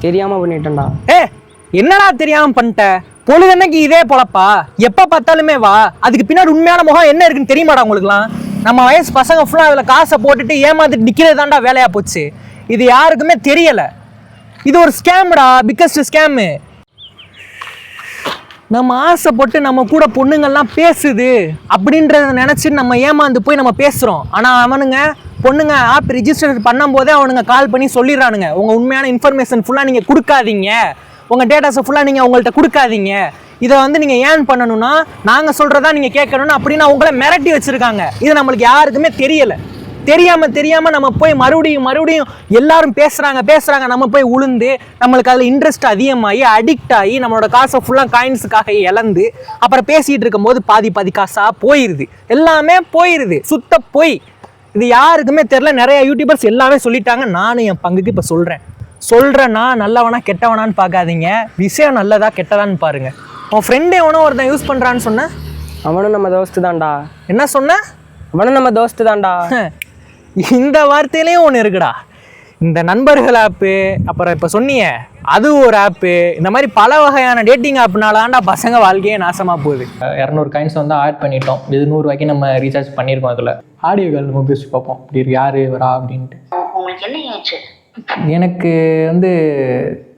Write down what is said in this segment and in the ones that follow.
தெரியாமல் பண்ணிட்டேன்டா. என்னடா தெரியாமல் பண்ணிட்ட? பொழுதன்னைக்கு இதே பொழப்பா? எப்போ பார்த்தாலுமே வா. அதுக்கு பின்னாடி உண்மையான முகம் என்ன இருக்குன்னு தெரியுமாடா உங்களுக்குலாம்? நம்ம வயசு பசங்க ஃபுல்லாக அதில் காசை போட்டுட்டு ஏமாந்துட்டு நிற்கிறது தான்டா வேலையாக போச்சு. இது யாருக்குமே தெரியலை. இது ஒரு ஸ்கேம்டா, பிக்கஸ்ட் ஸ்கேமு. நம்ம ஆசைப்பட்டு நம்ம கூட பொண்ணுங்கள்லாம் பேசுது அப்படின்றத நினச்சி நம்ம ஏமாந்து போய் நம்ம பேசுகிறோம். ஆனால் அவனுங்க பொண்ணுங்க ஆப் ரிஜிஸ்டர் பண்ணும் போதே அவனுங்க கால் பண்ணி சொல்லிடுறானுங்க, உங்கள் உண்மையான இன்ஃபர்மேஷன் ஃபுல்லாக நீங்கள் கொடுக்காதீங்க, உங்கள் டேட்டாஸை ஃபுல்லாக நீங்கள் உங்கள்கிட்ட கொடுக்காதீங்க, இதை வந்து நீங்கள் ஏன் பண்ணணும்னா நாங்கள் சொல்கிறதா நீங்கள் கேட்கணும்னு அப்படின்னு அவங்கள மிரட்டி வச்சுருக்காங்க. இது நம்மளுக்கு யாருக்குமே தெரியலை. தெரியாமல் நம்ம போய் மறுபடியும் எல்லாரும் பேசுகிறாங்க, நம்ம போய் உளுந்து நம்மளுக்கு அதில் இன்ட்ரெஸ்ட் அதிகமாகி அடிக்ட் ஆகி நம்மளோட காசை ஃபுல்லாக காயின்ஸுக்காக இழந்து அப்புறம் பேசிகிட்டு இருக்கும்போது பாதி காசாக போயிடுது. எல்லாமே போயிடுது, சுத்த போய். இது யாருக்குமே தெரில. நிறைய யூடியூபர்ஸ் எல்லாமே சொல்லிட்டாங்க. நானும் என் பங்குக்கு இப்போ சொல்கிறேன்னா நல்லவனா கெட்டவனான்னு பார்க்காதீங்க, விஷயம் நல்லதா கெட்டதான்னு பாருங்கள். உன் ஃப்ரெண்டு எவனோ ஒருத்தன் யூஸ் பண்ணுறான்னு சொன்னேன். அவனும் நம்ம தோஸ்து தான்டா. என்ன சொன்ன? அவனும் நம்ம தோஸ்து தான்டா. இந்த வார்த்தையிலையும் ஒன்று இருக்குடா. இந்த நண்பர்கள் ஆப்பு, அப்புறம் இப்போ சொன்னீங்க அது ஒரு ஆப்பு, இந்த மாதிரி பல வகையான டேட்டிங் ஆப்னாலாண்டா பசங்க வாழ்க்கையே நாசமாக போகுது. 200 காயின்ஸ் வந்து ஆட் பண்ணிட்டோம். இது 100 ரூபாய்க்கு நம்ம ரீசார்ஜ் பண்ணியிருக்கோம். அதில் ஆடியோ கால் நம்ம பேசி பார்ப்போம் இப்படி யார் வரா அப்படின்ட்டு. உங்களுக்கு என்ன ஏச்சு? எனக்கு வந்து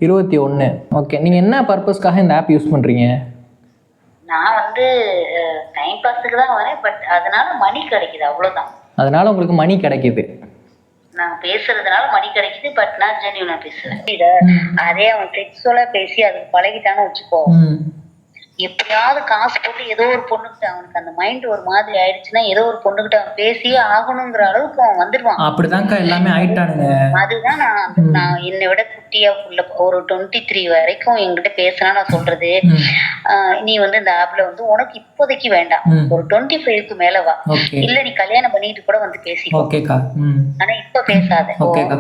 21. ஓகே, நீங்கள் என்ன பர்பஸ்க்காக இந்த ஆப் யூஸ் பண்ணுறீங்க? நான் வந்து டைம் பாஸுக்கு தான் வரேன், பட் அதனால மணி கிடைக்குது, அவ்வளோதான். அதனால உங்களுக்கு மணி கிடைக்குது? நான் பேசுறதுனால மணி கிடைக்குது, பட் நான் ஜென்யூனா பேசுறேன். அதே அவன் செக்ஸுவலா பேசி அதுக்கு பழகிட்டான்னு வச்சுக்கோ, எப்படியாவது காசு போட்டு ஏதோ ஒரு பொண்ணுகிட்ட, அவனுக்கு அந்த மைண்ட் ஒரு மாதிரி ஆயிடுச்சுன்னா ஏதோ ஒரு பொண்ணுகிட்ட அவன் பேசியே ஆகணுங்கிற அளவுக்கு அவன் வந்துடுவான். அப்படிதான்க்கா எல்லாமே ஆயிட்டானுங்க. அதுதான் நான் என்னை விட குட்டியா உள்ள ஒரு 23 வரைக்கும் என்கிட்ட பேசினா நான் சொல்றது, நீ வந்து இந்த ஆப்ல வந்து உனக்கு இப்போதைக்கு வேண்டாம், ஒரு 25க்கு மேல வா, இல்ல நீ கல்யாணம் பண்ணிட்டு கூட வந்து பேசிக்கோ, ஆனா இப்ப பேசாத.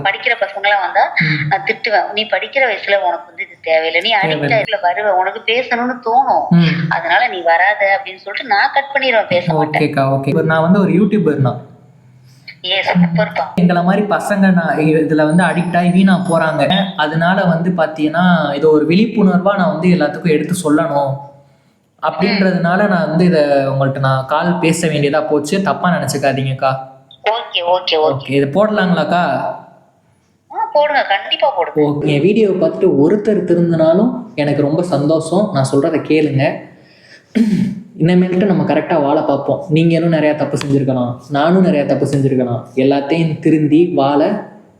படிக்கிற பசங்க எல்லாம் வந்தா நான் திட்டுவேன், நீ படிக்கிற வயசுல உனக்கு வந்து இது தேவையில்லை, நீ அடிக்ட் வருவ, உனக்கு பேசணும்னு தோணும், அதனால நீ வராத அப்படின்னு சொல்லிட்டு நான் கட் பண்ணிடுவேன், பேச மாட்டேன். நான் வந்து ஒரு யூடியூபர் தான். எங்களை மாதிரி பசங்க இதுல வந்து அடிக்ட் ஆகி வீணா போறாங்க. அதனால வந்து பாத்தீங்கன்னா இது ஒரு விழிப்புணர்வா நான் வந்து எல்லாத்துக்கும் எடுத்து சொல்லணும் அப்படின்றதுனால நான் வந்து இதை உங்கள்கிட்ட நான் கால் பேச வேண்டியதா போச்சு. தப்பா நினைச்சுக்காதீங்கக்கா. ஓகே, இது போடலாங்களாக்கா? போடுங்க, கண்டிப்பா போடுங்க. ஓகே, வீடியோவை பார்த்துட்டு ஒருத்தர் திருந்தினாலும் எனக்கு ரொம்ப சந்தோஷம். நான் சொல்றதை கேளுங்க. இனிமேல்ட்டு நம்ம கரெக்டாக வாழ பார்ப்போம். நீங்களும் நிறையா தப்பு செஞ்சுருக்கலாம், நானும் நிறையா தப்பு செஞ்சுருக்கலாம். எல்லாத்தையும் திருந்தி வாழ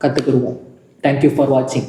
கற்றுக்குருவோம். தேங்க்யூ ஃபார் வாட்சிங்.